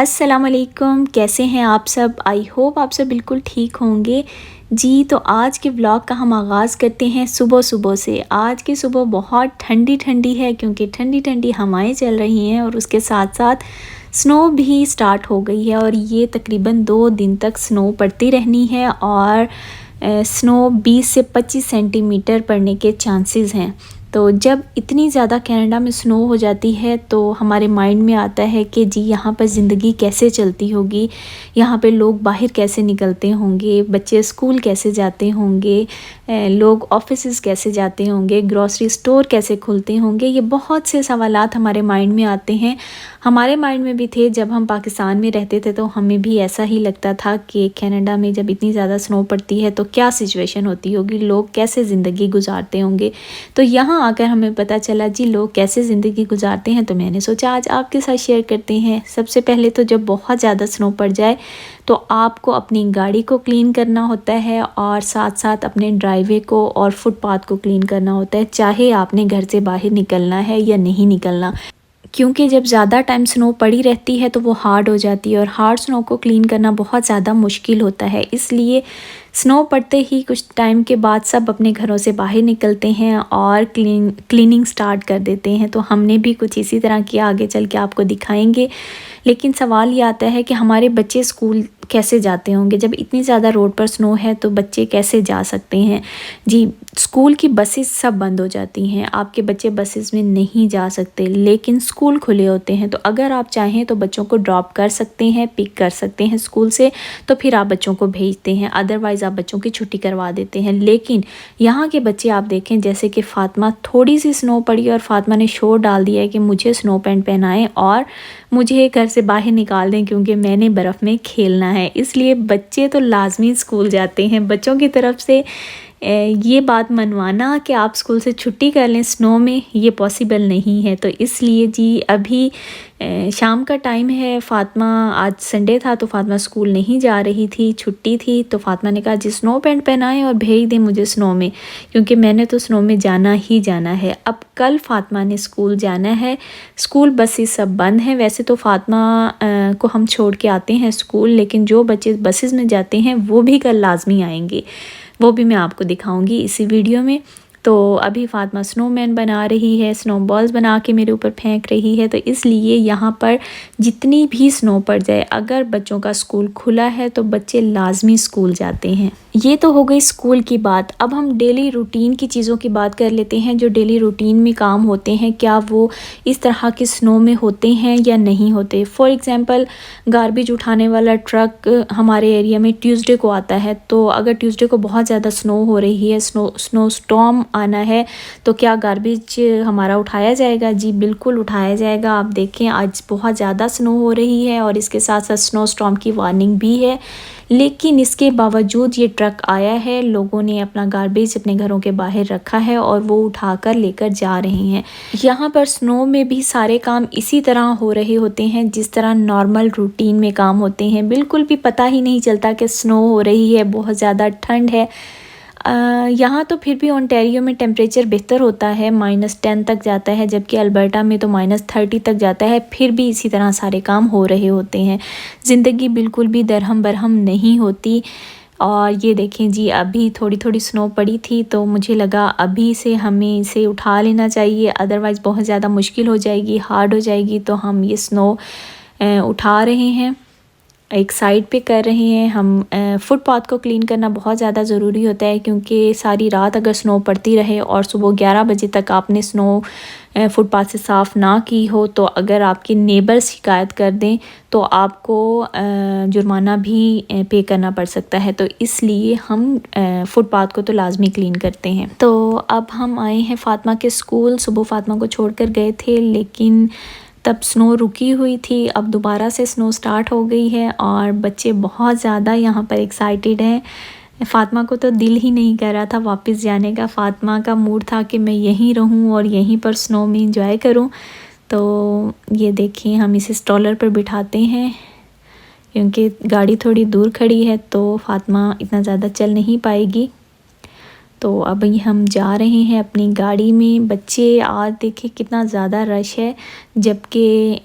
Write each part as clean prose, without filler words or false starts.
अस्सलाम वालेकुम, कैसे हैं आप सब? आई होप आप सब बिल्कुल ठीक होंगे। जी, तो आज के व्लॉग का हम आगाज़ करते हैं सुबह-सुबह से। आज की सुबह बहुत ठंडी-ठंडी है क्योंकि ठंडी-ठंडी हवाएं चल रही हैं और उसके साथ-साथ स्नो भी स्टार्ट हो गई है और ये तकरीबन 2 दिन तक स्नो पड़ती रहनी है और स्नो 20 से 25 सेंटीमीटर पड़ने के चांसेस हैं। तो जब इतनी ज़्यादा कनाडा में स्नो हो जाती है तो हमारे माइंड में आता है कि जी यहाँ पर ज़िंदगी कैसे चलती होगी, यहाँ पे लोग बाहर कैसे निकलते होंगे, बच्चे स्कूल कैसे जाते होंगे, लोग ऑफिसेज कैसे जाते होंगे, ग्रॉसरी स्टोर कैसे खुलते होंगे। ये बहुत से सवालात हमारे माइंड में आते हैं। हमारे माइंड में भी थे जब हम पाकिस्तान में रहते थे, तो हमें भी ऐसा ही लगता था कि कनाडा में जब इतनी ज़्यादा स्नो पड़ती है तो क्या सिचुएशन होती होगी, लोग कैसे ज़िंदगी गुजारते होंगे। तो यहाँ आकर हमें पता चला जी लोग कैसे ज़िंदगी गुजारते हैं, तो मैंने सोचा आज आपके साथ शेयर करते हैं। सबसे पहले तो जब बहुत ज़्यादा स्नो पड़ जाए तो आपको अपनी गाड़ी को क्लीन करना होता है और साथ साथ अपने ड्राइवे को और फुटपाथ को क्लीन करना होता है, चाहे आपने घर से बाहर निकलना है या नहीं निकलना। क्योंकि जब ज़्यादा टाइम स्नो पड़ी रहती है तो वो हार्ड हो जाती है और हार्ड स्नो को क्लीन करना बहुत ज़्यादा मुश्किल होता है। इसलिए स्नो पड़ते ही कुछ टाइम के बाद सब अपने घरों से बाहर निकलते हैं और क्लीनिंग स्टार्ट कर देते हैं। तो हमने भी कुछ इसी तरह किया, आगे चल के आपको दिखाएंगे। लेकिन सवाल ये आता है कि हमारे बच्चे स्कूल कैसे जाते होंगे जब इतनी ज़्यादा रोड पर स्नो है, तो बच्चे कैसे जा सकते हैं। जी, स्कूल की बसेस सब बंद हो जाती हैं, आपके बच्चे बसेस में नहीं जा सकते, लेकिन स्कूल खुले होते हैं। तो अगर आप चाहें तो बच्चों को ड्रॉप कर सकते हैं, पिक कर सकते हैं स्कूल से, तो फिर आप बच्चों को भेजते हैं, अदरवाइज़ आप बच्चों की छुट्टी करवा देते हैं। लेकिन यहाँ के बच्चे आप देखें, जैसे कि फ़ातिमा, थोड़ी सी स्नो पड़ी और फ़ातिमा ने शोर डाल दिया है कि मुझे स्नो पैंट पहनाएं और मुझे घर से बाहर निकाल दें क्योंकि मैंने बर्फ़ में खेलना है। इसलिए बच्चे तो लाजमी स्कूल जाते हैं। बच्चों की तरफ से ये बात मनवाना कि आप स्कूल से छुट्टी कर लें स्नो में, ये पॉसिबल नहीं है। तो इसलिए जी अभी शाम का टाइम है। फ़ातिमा, आज संडे था तो फ़ातिमा स्कूल नहीं जा रही थी, छुट्टी थी। तो फ़ातिमा ने कहा जी स्नो पैंट पहनाएं और भेज दें मुझे स्नो में, क्योंकि मैंने तो स्नो में जाना ही जाना है। अब कल फ़ातिमा ने स्कूल जाना है, स्कूल बसेस सब बंद हैं। वैसे तो फ़ातिमा को हम छोड़ के आते हैं स्कूल, लेकिन जो बच्चे बसेस में जाते हैं वो भी कल लाजमी आएंगे, वो भी मैं आपको दिखाऊंगी इसी वीडियो में। तो अभी फ़ातिमा स्नोमैन बना रही है, स्नो बॉल्स बना के मेरे ऊपर फेंक रही है। तो इसलिए यहाँ पर जितनी भी स्नो पड़ जाए, अगर बच्चों का स्कूल खुला है तो बच्चे लाजमी स्कूल जाते हैं। ये तो हो गई स्कूल की बात। अब हम डेली रूटीन की चीज़ों की बात कर लेते हैं। जो डेली रूटीन में काम होते हैं, क्या वो इस तरह के स्नो में होते हैं या नहीं होते। फॉर एग्ज़ाम्पल, गार्बेज उठाने वाला ट्रक हमारे एरिया में ट्यूसडे को आता है। तो अगर ट्यूसडे को बहुत ज़्यादा स्नो हो रही है, स्नो स्टॉर्म आना है, तो क्या गार्बेज हमारा उठाया जाएगा? जी बिल्कुल उठाया जाएगा। आप देखें आज बहुत ज़्यादा स्नो हो रही है और इसके साथ साथ स्नो स्टॉर्म की वार्निंग भी है, लेकिन इसके बावजूद ये ट्रक आया है। लोगों ने अपना गार्बेज अपने घरों के बाहर रखा है और वो उठाकर लेकर जा रहे हैं। यहाँ पर स्नो में भी सारे काम इसी तरह हो रहे होते हैं जिस तरह नॉर्मल रूटीन में काम होते हैं। बिल्कुल भी पता ही नहीं चलता कि स्नो हो रही है, बहुत ज़्यादा ठंड है। यहाँ तो फिर भी ओंटारियो में टेम्परेचर बेहतर होता है, -10 तक जाता है, जबकि अल्बर्टा में तो -30 तक जाता है। फिर भी इसी तरह सारे काम हो रहे होते हैं। ज़िंदगी बिल्कुल भी दरहम बरहम नहीं होती। और ये देखें जी, अभी थोड़ी थोड़ी स्नो पड़ी थी तो मुझे लगा अभी से हमें इसे उठा लेना चाहिए, अदरवाइज़ बहुत ज़्यादा मुश्किल हो जाएगी, हार्ड हो जाएगी। तो हम ये स्नो उठा रहे हैं, एक साइड पे कर रहे हैं। हम फुटपाथ को क्लीन करना बहुत ज़्यादा ज़रूरी होता है, क्योंकि सारी रात अगर स्नो पड़ती रहे और सुबह 11 बजे तक आपने स्नो फुटपाथ से साफ़ ना की हो, तो अगर आपके नेबर्स शिकायत कर दें तो आपको जुर्माना भी पे करना पड़ सकता है। तो इसलिए हम फुटपाथ को तो लाजमी क्लीन करते हैं। तो अब हम आए हैं फ़ातिमा के स्कूल। सुबह फ़ातिमा को छोड़ कर गए थे, लेकिन तब स्नो रुकी हुई थी। अब दोबारा से स्नो स्टार्ट हो गई है और बच्चे बहुत ज़्यादा यहाँ पर एक्साइटेड हैं। फ़ातिमा को तो दिल ही नहीं कर रहा था वापस जाने का। फ़ातिमा का मूड था कि मैं यहीं रहूँ और यहीं पर स्नो में इंजॉय करूँ। तो ये देखिए, हम इसे स्ट्रॉलर पर बिठाते हैं क्योंकि गाड़ी थोड़ी दूर खड़ी है तो फ़ातिमा इतना ज़्यादा चल नहीं पाएगी। तो अभी हम जा रहे हैं अपनी गाड़ी में। बच्चे आज देखें कितना ज़्यादा रश है, जबकि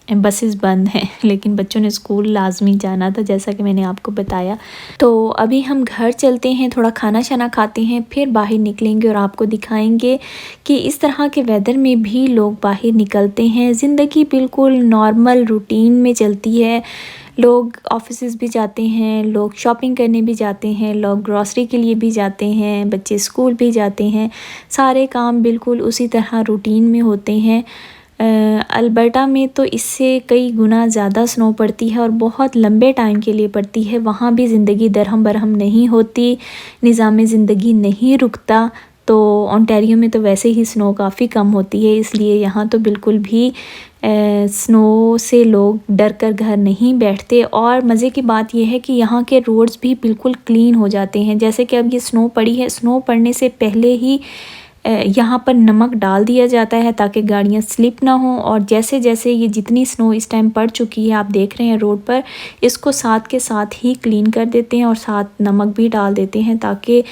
बसेस बंद हैं, लेकिन बच्चों ने स्कूल लाजमी जाना था जैसा कि मैंने आपको बताया। तो अभी हम घर चलते हैं, थोड़ा खाना शाना खाते हैं, फिर बाहर निकलेंगे और आपको दिखाएंगे कि इस तरह के वेदर में भी लोग बाहर निकलते हैं। ज़िंदगी बिल्कुल नॉर्मल रूटीन में चलती है। लोग ऑफिसेज भी जाते हैं, लोग शॉपिंग करने भी जाते हैं, लोग ग्रॉसरी के लिए भी जाते हैं, बच्चे स्कूल भी जाते हैं। सारे काम बिल्कुल उसी तरह रूटीन में होते हैं। अल्बर्टा में तो इससे कई गुना ज़्यादा स्नो पड़ती है और बहुत लंबे टाइम के लिए पड़ती है। वहाँ भी ज़िंदगी दरहम बरहम नहीं होती, निज़ाम ज़िंदगी नहीं रुकता। तो ओंटारियो में तो वैसे ही स्नो काफ़ी कम होती है, इसलिए यहाँ तो बिल्कुल भी स्नो से लोग डर कर घर नहीं बैठते। और मज़े की बात यह है कि यहाँ के रोड्स भी बिल्कुल क्लीन हो जाते हैं। जैसे कि अब ये स्नो पड़ी है, स्नो पड़ने से पहले ही यहाँ पर नमक डाल दिया जाता है ताकि गाड़ियाँ स्लिप ना हो। और जैसे जैसे ये जितनी स्नो इस टाइम पड़ चुकी है, आप देख रहे हैं रोड पर, इसको साथ के साथ ही क्लीन कर देते हैं और साथ नमक भी डाल देते हैं ताकि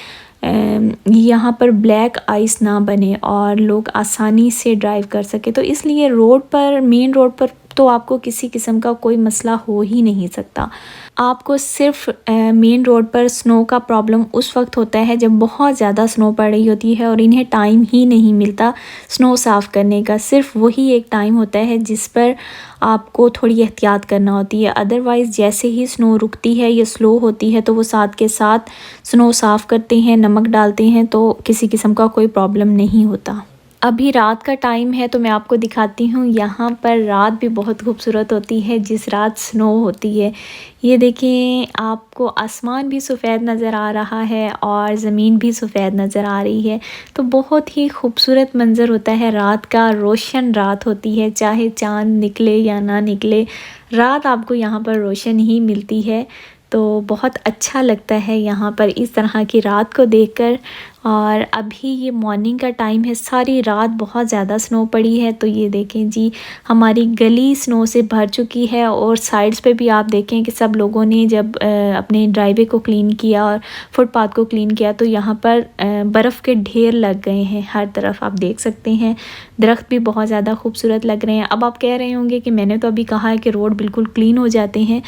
यहाँ पर ब्लैक आइस ना बने और लोग आसानी से ड्राइव कर सके। तो इसलिए रोड पर, मेन रोड पर तो आपको किसी किस्म का कोई मसला हो ही नहीं सकता। आपको सिर्फ मेन रोड पर स्नो का प्रॉब्लम उस वक्त होता है जब बहुत ज़्यादा स्नो पड़ रही होती है और इन्हें टाइम ही नहीं मिलता स्नो साफ़ करने का। सिर्फ वही एक टाइम होता है जिस पर आपको थोड़ी एहतियात करना होती है। अदरवाइज़ जैसे ही स्नो रुकती है या स्लो होती है तो वो साथ के साथ स्नो साफ़ करते हैं, नमक डालते हैं, तो किसी किस्म का कोई प्रॉब्लम नहीं होता। अभी रात का टाइम है तो मैं आपको दिखाती हूँ। यहाँ पर रात भी बहुत खूबसूरत होती है जिस रात स्नो होती है। ये देखें, आपको आसमान भी सफ़ेद नज़र आ रहा है और ज़मीन भी सफ़ेद नज़र आ रही है। तो बहुत ही खूबसूरत मंज़र होता है रात का, रोशन रात होती है, चाहे चाँद निकले या ना निकले, रात आपको यहाँ पर रोशन ही मिलती है। तो बहुत अच्छा लगता है यहाँ पर इस तरह की रात को देखकर। और अभी ये मॉर्निंग का टाइम है, सारी रात बहुत ज़्यादा स्नो पड़ी है। तो ये देखें जी, हमारी गली स्नो से भर चुकी है और साइड्स पे भी आप देखें कि सब लोगों ने जब अपने ड्राइवे को क्लीन किया और फुटपाथ को क्लीन किया तो यहाँ पर बर्फ़ के ढेर लग गए हैं हर तरफ, आप देख सकते हैं। दरख्त भी बहुत ज़्यादा खूबसूरत लग रहे हैं। अब आप कह रहे होंगे कि मैंने तो अभी कहा है कि रोड बिल्कुल क्लीन हो जाते हैं।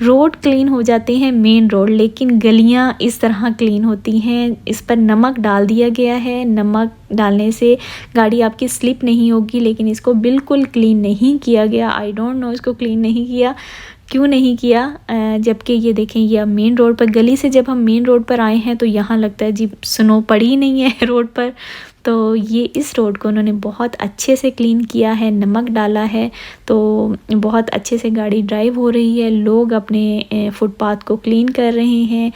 रोड क्लीन हो जाते हैं मेन रोड, लेकिन गलियाँ इस तरह क्लीन होती हैं। इस पर नमक डाल दिया गया है, नमक डालने से गाड़ी आपकी स्लिप नहीं होगी, लेकिन इसको बिल्कुल क्लीन नहीं किया गया। आई डोंट नो इसको क्लीन नहीं किया, क्यों नहीं किया। जबकि ये देखें, ये मेन रोड पर, गली से जब हम मेन रोड पर आए हैं तो यहाँ लगता है जी स्नो पड़ी ही नहीं है रोड पर। तो ये इस रोड को उन्होंने बहुत अच्छे से क्लीन किया है, नमक डाला है, तो बहुत अच्छे से गाड़ी ड्राइव हो रही है। लोग अपने फुटपाथ को क्लीन कर रहे हैं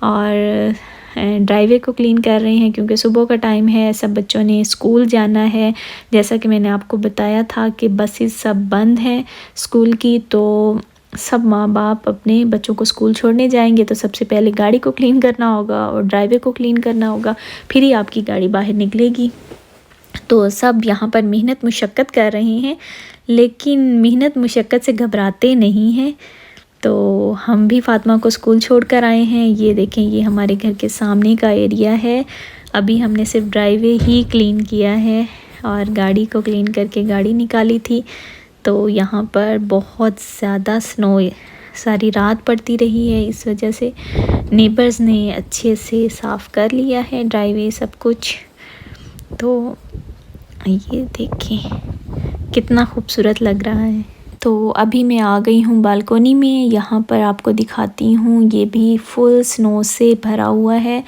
और ड्राइवे को क्लीन कर रहे हैं क्योंकि सुबह का टाइम है, सब बच्चों ने स्कूल जाना है। जैसा कि मैंने आपको बताया था कि बसेस सब बंद हैं स्कूल की, तो सब माँ बाप अपने बच्चों को स्कूल छोड़ने जाएंगे तो सबसे पहले गाड़ी को क्लीन करना होगा और ड्राइवे को क्लीन करना होगा, फिर ही आपकी गाड़ी बाहर निकलेगी। तो सब यहाँ पर मेहनत मुशक्क़त कर रहे हैं, लेकिन मेहनत मुशक्क़त से घबराते नहीं हैं। तो हम भी फ़ातिमा को स्कूल छोड़ कर आए हैं। ये देखें, ये हमारे घर के सामने का एरिया है। अभी हमने सिर्फ ड्राइवे ही क्लीन किया है और गाड़ी को क्लीन करके गाड़ी निकाली थी। तो यहाँ पर बहुत ज़्यादा स्नो सारी रात पड़ती रही है, इस वजह से नेबर्स ने अच्छे से साफ़ कर लिया है ड्राइवे सब कुछ। तो ये देखें कितना खूबसूरत लग रहा है। तो अभी मैं आ गई हूँ बालकोनी में, यहाँ पर आपको दिखाती हूँ। ये भी फुल स्नो से भरा हुआ है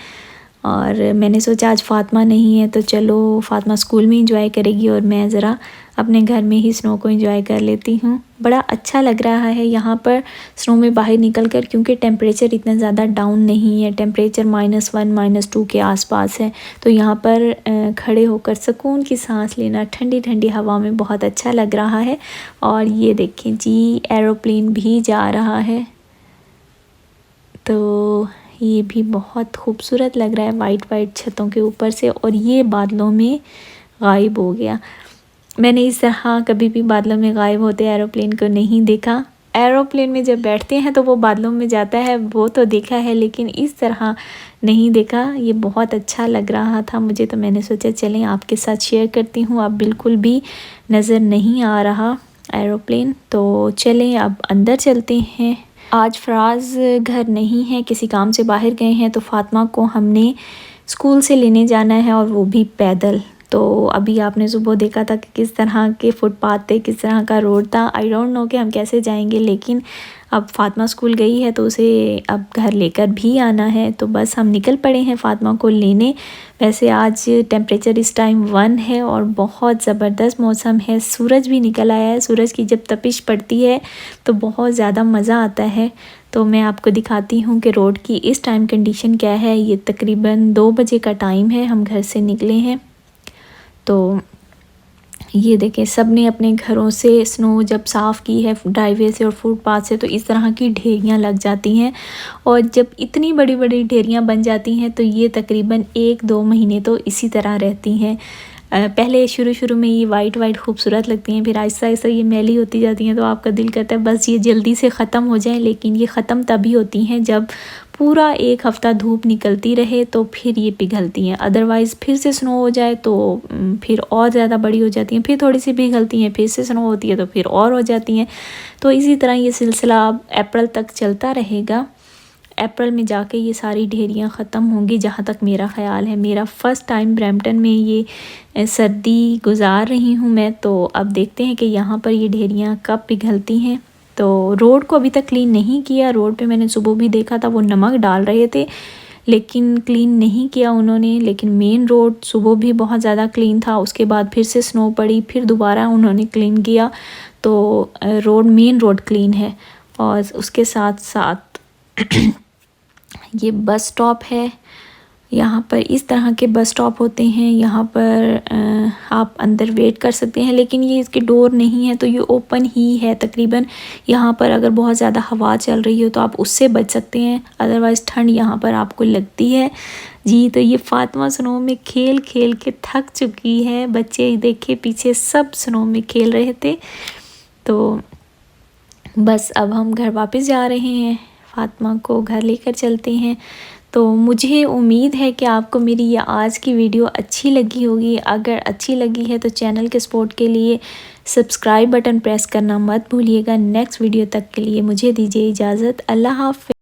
और मैंने सोचा आज फ़ातिमा नहीं है तो चलो फ़ातिमा स्कूल में इंजॉय करेगी और मैं ज़रा अपने घर में ही स्नो को एंजॉय कर लेती हूँ। बड़ा अच्छा लग रहा है यहाँ पर स्नो में बाहर निकल कर, क्योंकि टेम्परेचर इतना ज़्यादा डाउन नहीं है, टेम्परेचर -1 -2 के आसपास है। तो यहाँ पर खड़े होकर सुकून की सांस लेना ठंडी ठंडी हवा में बहुत अच्छा लग रहा है। और ये देखें जी, एरोप्लेन भी जा रहा है, तो ये भी बहुत खूबसूरत लग रहा है वाइट वाइट छतों के ऊपर से, और ये बादलों में गायब हो गया। मैंने इस तरह कभी भी बादलों में गायब होते एरोप्लेन को नहीं देखा। एरोप्लेन में जब बैठते हैं तो वो बादलों में जाता है, वो तो देखा है, लेकिन इस तरह नहीं देखा। ये बहुत अच्छा लग रहा था मुझे, तो मैंने सोचा चलें आपके साथ शेयर करती हूँ। अब बिल्कुल भी नज़र नहीं आ रहा एरोप्लेन। तो चलें अब अंदर चलते हैं। आज फराज घर नहीं है, किसी काम से बाहर गए हैं, तो फ़ातिमा को हमने स्कूल से लेने जाना है और वो भी पैदल। तो अभी आपने सुबह देखा था कि किस तरह के फुटपाथ थे, किस तरह का रोड था। आई डोंट नो कि हम कैसे जाएंगे, लेकिन अब फ़ातिमा स्कूल गई है तो उसे अब घर लेकर भी आना है। तो बस हम निकल पड़े हैं फ़ातिमा को लेने। वैसे आज टेम्परेचर इस टाइम 1 है और बहुत ज़बरदस्त मौसम है। सूरज भी निकल आया है। सूरज की जब तपिश पड़ती है तो बहुत ज़्यादा मज़ा आता है। तो मैं आपको दिखाती हूँ कि रोड की इस टाइम कंडीशन क्या है। ये तकरीबन 2 बजे का टाइम है, हम घर से निकले हैं। तो ये देखें, सब ने अपने घरों से स्नो जब साफ़ की है ड्राइवे से और फुटपाथ से, तो इस तरह की ढेरियाँ लग जाती हैं। और जब इतनी बड़ी बड़ी ढेरियाँ बन जाती हैं तो ये तकरीबन 1-2 महीने तो इसी तरह रहती हैं। पहले शुरू में ये वाइट खूबसूरत लगती हैं, फिर आहिस्ता आहिस्ता ये मैली होती जाती हैं, तो आपका दिल करता है बस ये जल्दी से ख़त्म हो जाए। लेकिन ये ख़त्म तभी होती हैं जब पूरा 1 हफ़्ता धूप निकलती रहे, तो फिर ये पिघलती हैं। अदरवाइज़ फिर से स्नो हो जाए तो फिर और ज़्यादा बड़ी हो जाती हैं, फिर थोड़ी सी पिघलती हैं, फिर से स्नो होती है तो फिर और हो जाती हैं। तो इसी तरह ये सिलसिला अब अप्रैल तक चलता रहेगा। अप्रैल में जाके ये सारी ढेरियाँ ख़त्म होंगी, जहाँ तक मेरा ख़्याल है। मेरा फ़र्स्ट टाइम ब्रैम्पटन में ये सर्दी गुज़ार रही हूँ मैं। तो अब देखते हैं कि यहाँ पर ये ढेरियाँ कब पिघलती हैं। तो रोड को अभी तक क्लीन नहीं किया। रोड पे मैंने सुबह भी देखा था वो नमक डाल रहे थे, लेकिन क्लीन नहीं किया उन्होंने। लेकिन मेन रोड सुबह भी बहुत ज़्यादा क्लीन था, उसके बाद फिर से स्नो पड़ी, फिर दोबारा उन्होंने क्लीन किया। तो मेन रोड क्लीन है। और उसके साथ साथ ये बस स्टॉप है। यहाँ पर इस तरह के बस स्टॉप होते हैं। यहाँ पर आप अंदर वेट कर सकते हैं, लेकिन ये इसके डोर नहीं है तो ये ओपन ही है तकरीबन। यहाँ पर अगर बहुत ज़्यादा हवा चल रही हो तो आप उससे बच सकते हैं, अदरवाइज़ ठंड यहाँ पर आपको लगती है। जी, तो ये फ़ातिमा स्नो में खेल खेल के थक चुकी है। बच्चे देखे पीछे सब स्नो में खेल रहे थे। तो बस अब हम घर वापस जा रहे हैं, फ़ातिमा को घर लेकर चलते हैं। तो मुझे उम्मीद है कि आपको मेरी ये आज की वीडियो अच्छी लगी होगी। अगर अच्छी लगी है तो चैनल के सपोर्ट के लिए सब्सक्राइब बटन प्रेस करना मत भूलिएगा। नेक्स्ट वीडियो तक के लिए मुझे दीजिए इजाज़त। अल्लाह हाफ़िज़।